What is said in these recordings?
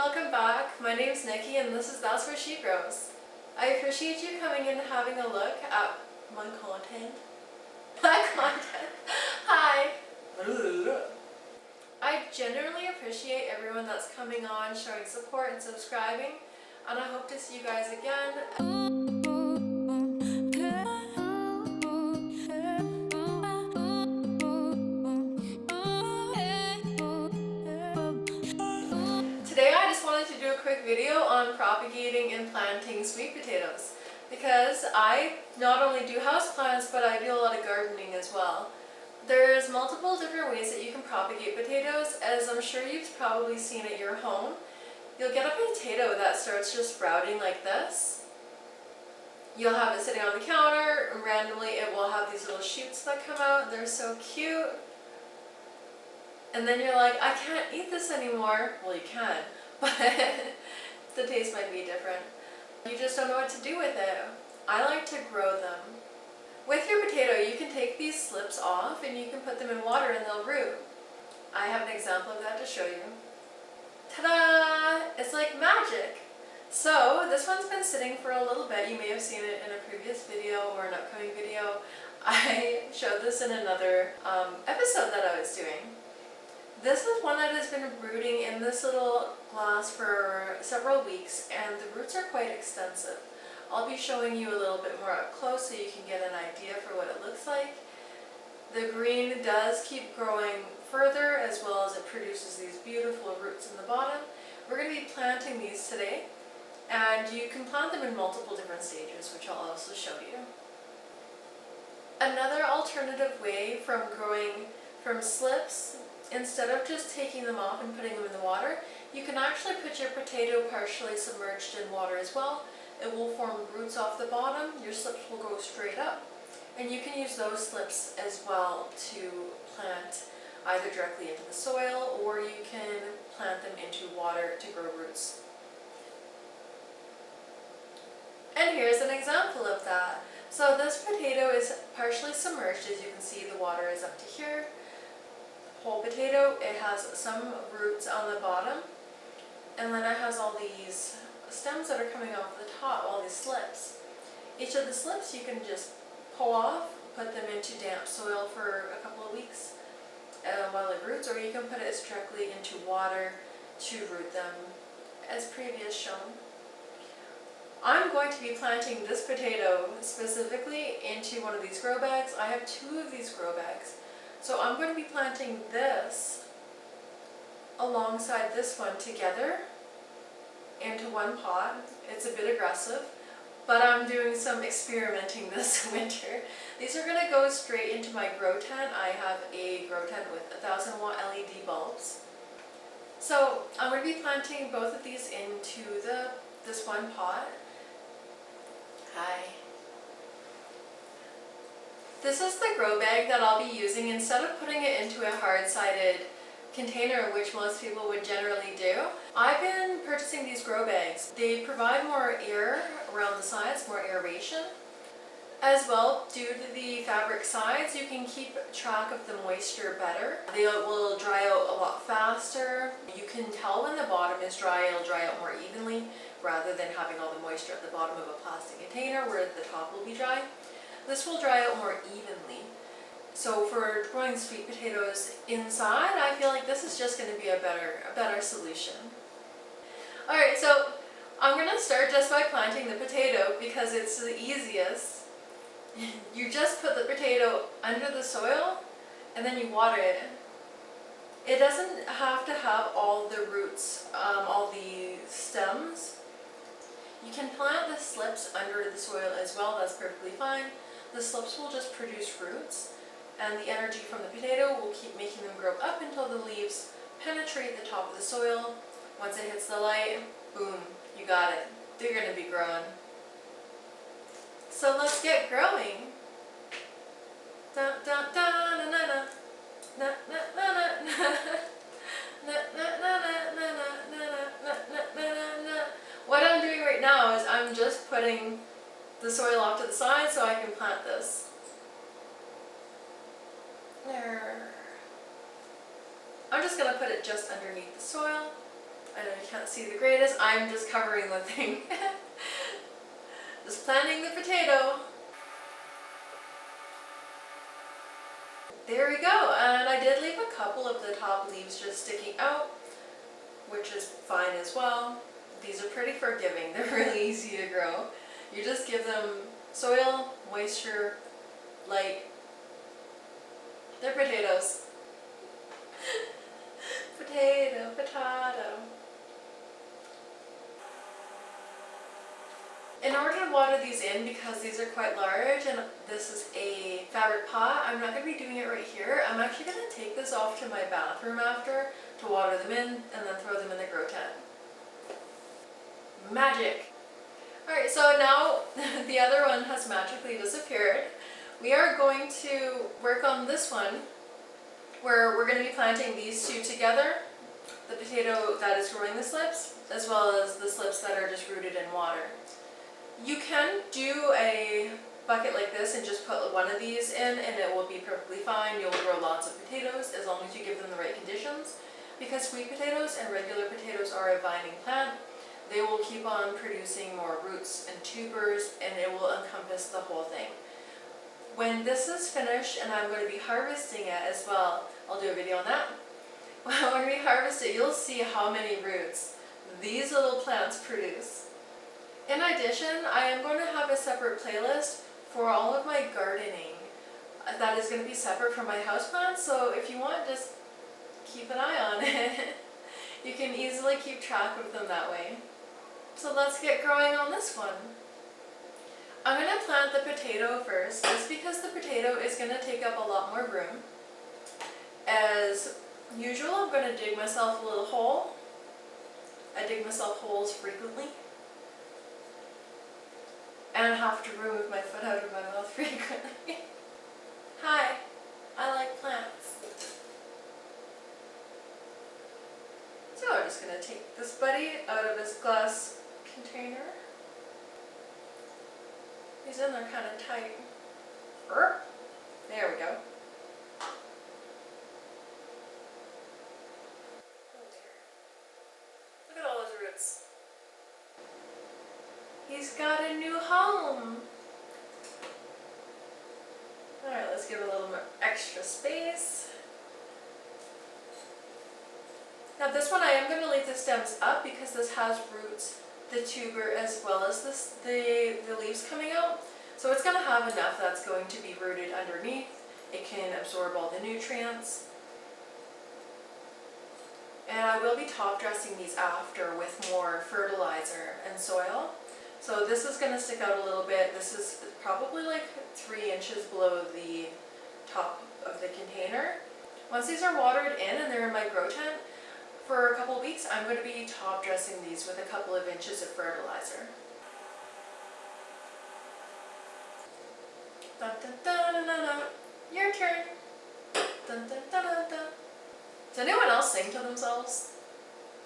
welcome back. My name's Nikki and this is That's Where She Grows. I appreciate you coming in and having a look at my content. Hi! I genuinely appreciate everyone that's coming on, showing support and subscribing, and I hope to see you guys again. Today I just wanted to do a quick video on propagating and planting sweet potatoes because I not only do houseplants but I do a lot of gardening as well. There's multiple different ways that you can propagate potatoes, as I'm sure you've probably seen at your home. You'll get a potato that starts just sprouting like this. You'll have it sitting on the counter and randomly it will have these little shoots that come out. They're so cute. And then you're like, I can't eat this anymore. Well, you can, but the taste might be different. You just don't know what to do with it. I like to grow them. With your potato, you can take these slips off and you can put them in water and they'll root. I have an example of that to show you. Ta-da! It's like magic. So this one's been sitting for a little bit. You may have seen it in a previous video or an upcoming video. I showed this in another episode that I was doing. This is one that has been rooting in this little glass for several weeks and the roots are quite extensive. I'll be showing you a little bit more up close so you can get an idea for what it looks like. The green does keep growing further as well as it produces these beautiful roots in the bottom. We're going to be planting these today and you can plant them in multiple different stages, which I'll also show you. Another alternative way from growing from slips, instead of just taking them off and putting them in the water, you can actually put your potato partially submerged in water as well. It will form roots off the bottom, your slips will go straight up, and you can use those slips as well to plant either directly into the soil or you can plant them into water to grow roots. And here's an example of that. So this potato is partially submerged, as you can see the water is up to here. Whole potato, it has some roots on the bottom and then it has all these stems that are coming off the top, all these slips. Each of the slips you can just pull off, put them into damp soil for a couple of weeks while it roots, or you can put it directly into water to root them as previous shown. I'm going to be planting this potato specifically into one of these grow bags. I have 2 of these grow bags. So I'm going to be planting this alongside this one together into one pot. It's a bit aggressive, but I'm doing some experimenting this winter. These are going to go straight into my grow tent. I have a grow tent with 1000-watt LED bulbs. So I'm going to be planting both of these into this one pot. Hi. This is the grow bag that I'll be using instead of putting it into a hard-sided container, which most people would generally do. I've been purchasing these grow bags. They provide more air around the sides, more aeration. As well, due to the fabric sides, you can keep track of the moisture better. They will dry out a lot faster. You can tell when the bottom is dry, it'll dry out more evenly rather than having all the moisture at the bottom of a plastic container where the top will be dry. This will dry out more evenly. So for growing sweet potatoes inside, I feel like this is just going to be a better solution. Alright, so I'm going to start just by planting the potato because it's the easiest. You just put the potato under the soil and then you water it. It doesn't have to have all the roots, all the stems. You can plant the slips under the soil as well, that's perfectly fine. The slips will just produce roots and the energy from the potato will keep making them grow up until the leaves penetrate the top of the soil. Once it hits the light, boom, you got it. They're going to be growing. So let's get growing. Da, da, da, na, na, na. Na, na, na, na, na. Na, na, na, na, na, na, na, na. What I'm doing right now is I'm just putting the soil off to the side so I can plant this. There. I'm just going to put it just underneath the soil. I know you can't see the greatest, I'm just covering the thing. Just planting the potato. There we go, and I did leave a couple of the top leaves just sticking out, which is fine as well. These are pretty forgiving, they're really easy to grow. You just give them soil, moisture, light. They're potatoes. Potato, potato. In order to water these in, because these are quite large and this is a fabric pot, I'm not going to be doing it right here. I'm actually going to take this off to my bathroom after to water them in and then throw them in the grow tent. Magic! Alright, so now the other one has magically disappeared. We are going to work on this one where we're going to be planting these two together. The potato that is growing the slips, as well as the slips that are just rooted in water. You can do a bucket like this and just put one of these in and it will be perfectly fine. You'll grow lots of potatoes as long as you give them the right conditions. Because sweet potatoes and regular potatoes are a vining plant, they will keep on producing more roots and tubers and it will encompass the whole thing. When this is finished and I'm going to be harvesting it as well, I'll do a video on that. When we harvest it, you'll see how many roots these little plants produce. In addition, I am going to have a separate playlist for all of my gardening that is going to be separate from my houseplants, so if you want, just keep an eye on it. You can easily keep track of them that way. So let's get growing on this one. I'm going to plant the potato first, just because the potato is going to take up a lot more room. As usual, I'm going to dig myself a little hole. I dig myself holes frequently. And have to remove my foot out of my mouth frequently. Hi, I like plants. So I'm just going to take this buddy out of his glass container. These in there kind of tight. There we go. Look at all those roots. He's got a new home. Alright, let's give it a little more extra space. Now this one I am going to leave the stems up because this has roots, the tuber, as well as the leaves coming out. So it's going to have enough that's going to be rooted underneath. It can absorb all the nutrients. And I will be top dressing these after with more fertilizer and soil. So this is going to stick out a little bit. This is probably like 3 inches below the top of the container. Once these are watered in and they're in my grow tent, for a couple of weeks I'm going to be top dressing these with a couple of inches of fertilizer. Dun, dun, dun, dun, dun, dun. Your turn. Dun, dun, dun, dun, dun. Does anyone else sing to themselves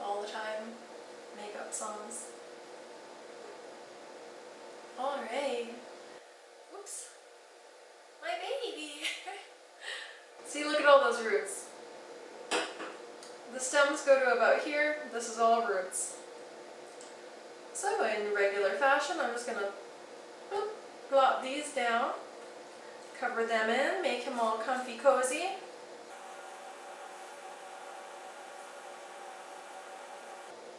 all the time? Make up songs? Alright. Whoops. My baby. See, look at all those roots. The stems go to about here. This is all roots. So in regular fashion, I'm just going to plop these down, cover them in, make them all comfy cozy.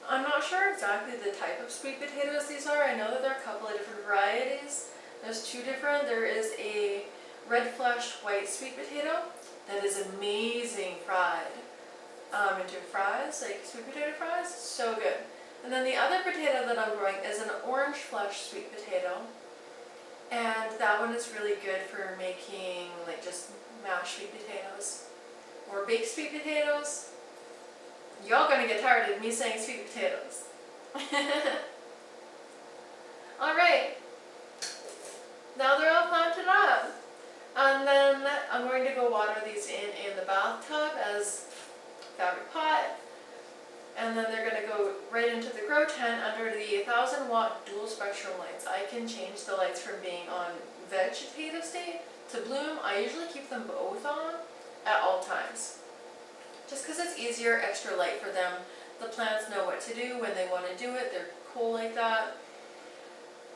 I'm not sure exactly the type of sweet potatoes these are. I know that there are a couple of different varieties. There's 2 different. There is a red fleshed white sweet potato that is amazing fried into fries, like sweet potato fries. So good. And then the other potato that I'm growing is an orange fleshed sweet potato. And that one is really good for making like just mashed sweet potatoes or baked sweet potatoes. Y'all gonna get tired of me saying sweet potatoes. Alright, now they're all planted up. And then I'm going to go water these in the bathtub as fabric pot. And then they're going to go right into the grow tent under the 1000-watt dual spectrum lights. I can change the lights from being on vegetative state to bloom. I usually keep them both on at all times. Just because it's easier, extra light for them The plants know what to do when they want to do it. They're cool like that.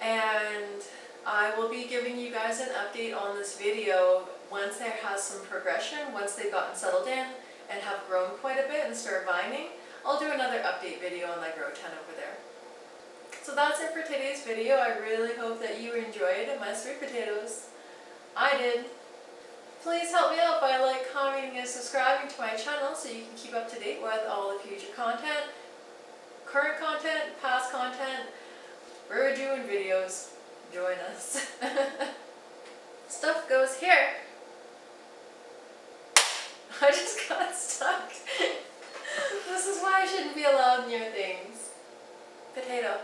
And I will be giving you guys an update on this video once it has some progression, once they've gotten settled in and have grown quite a bit and start vining. I'll do another update video on my grow tent over there. So that's it for today's video. I really hope that you enjoyed my sweet potatoes. I did. Please help me out by commenting, and subscribing to my channel so you can keep up to date with all the future content, current content, past content. We're doing videos. Join us. Stuff goes here. I just got stuck. This is why I shouldn't be allowed near things. Potato.